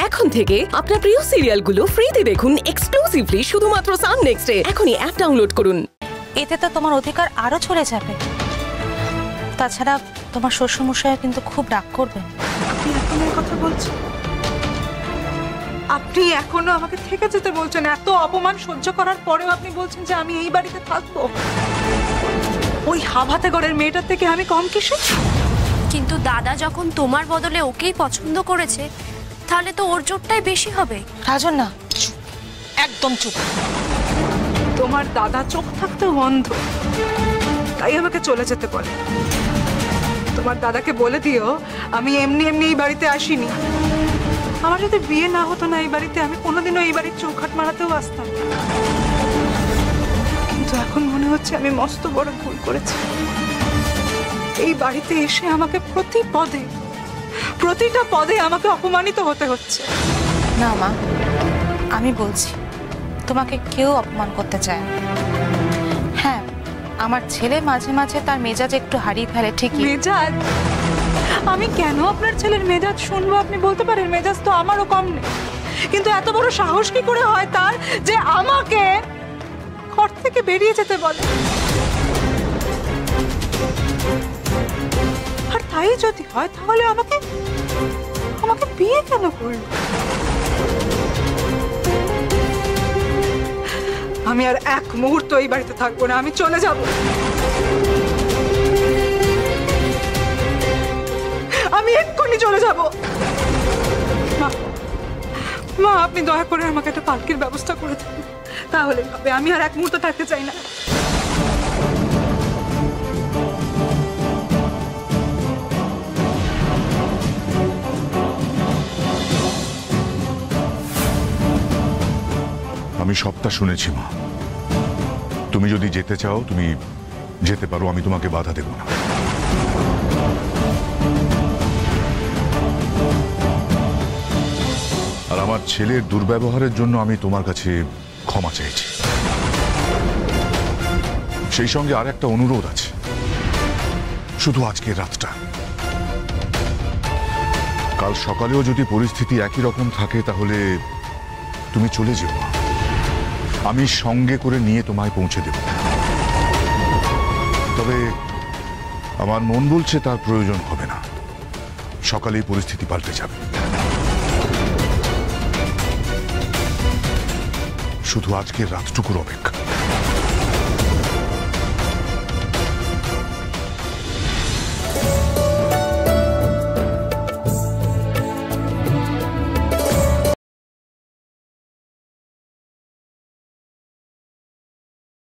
এখন থেকে আপনার প্রিয় সিরিয়ালগুলো ফ্রিতে দেখুন এক্সক্লুসিভলি শুধুমাত্র সান নেক্সটে। এখনই অ্যাপ ডাউনলোড করুন। এতে তো তোমার অধিকার আরো চলে যাবে। তাছাড়া তোমার শ্বশুরমশাই কিন্তু খুব রাগ করবেন। আপনি এখন এই কথা বলছেন? আপনি এখনো আমাকে থেকে যেতে বলছেন? এত অপমান সহ্য করার পরেও আপনি বলছেন যে আমি এই বাড়িতে থাকবো? ওই হাভাতে ঘরের মেয়েটার থেকে আমি কম কিসে? কিন্তু দাদা যখন তোমার বদলে ওকেই পছন্দ করেছে, তাহলে তো ওর জোরটাই বেশি হবে। রাজন না, একদম চুপ। তোমার দাদা চোখ থাকতেও অন্ধ, তাই আমাকে চলে যেতে বলে। তোমার দাদাকে বলে দিও আমি এমনি এমনি এই বাড়িতে আসিনি। আমার যদি বিয়ে না হতো না এই বাড়িতে, আমি কোনোদিনও এই বাড়ির চৌখাট মারাতেও আসতাম না। কিন্তু এখন মনে হচ্ছে আমি মস্ত বড় ভুল করেছি। এই বাড়িতে এসে আমাকে প্রতিটা পদে আমাকে অপমানিত হতে হচ্ছে। না মা, আমি বলছি তোমাকে কেউ অপমান করতে চায় না। হ্যাঁ, আমার ছেলে মাঝে মাঝে তার মেজাজ একটু হারিয়ে ফেলে ঠিকই। মেজাজ? আমি কেন আপনার ছেলের মেজাজ শুনবো? আপনি বলতে পারেন মেজাজ তো আমারও কম নেই, কিন্তু এত বড় সাহস কি করে হয় তার যে আমাকে ঘর থেকে বেরিয়ে যেতে বলে? আর তাই যদি হয় তাহলে আমাকে বিয়ে কেন করলো? আমি আর এক মুহূর্ত এই বাড়িতে থাকবো না, আমি চলে যাব। আমি এক্ষুনি চলে যাব। মা, আপনি দয়া করে আমাকে একটা পালকির ব্যবস্থা করে দেন, তাহলে হবে। আমি আর এক মুহূর্ত থাকতে চাই না। আমি সবটা শুনেছি মা। তুমি যদি যেতে চাও তুমি যেতে পারো, আমি তোমাকে বাধা দেব না। আর আমার ছেলের দুর্ব্যবহারের জন্য আমি তোমার কাছে ক্ষমা চাইছি। সেই সঙ্গে আর একটা অনুরোধ আছে, শুধু আজকের রাতটা। কাল সকালেও যদি পরিস্থিতি একই রকম থাকে তাহলে তুমি চলে যেও, আমি সঙ্গে করে নিয়ে তোমায় পৌঁছে দেব। তবে আমার মন বলছে তার প্রয়োজন হবে না, সকালেই পরিস্থিতি পাল্টে যাবে। শুধু আজকের রাতটুকুর অপেক্ষা।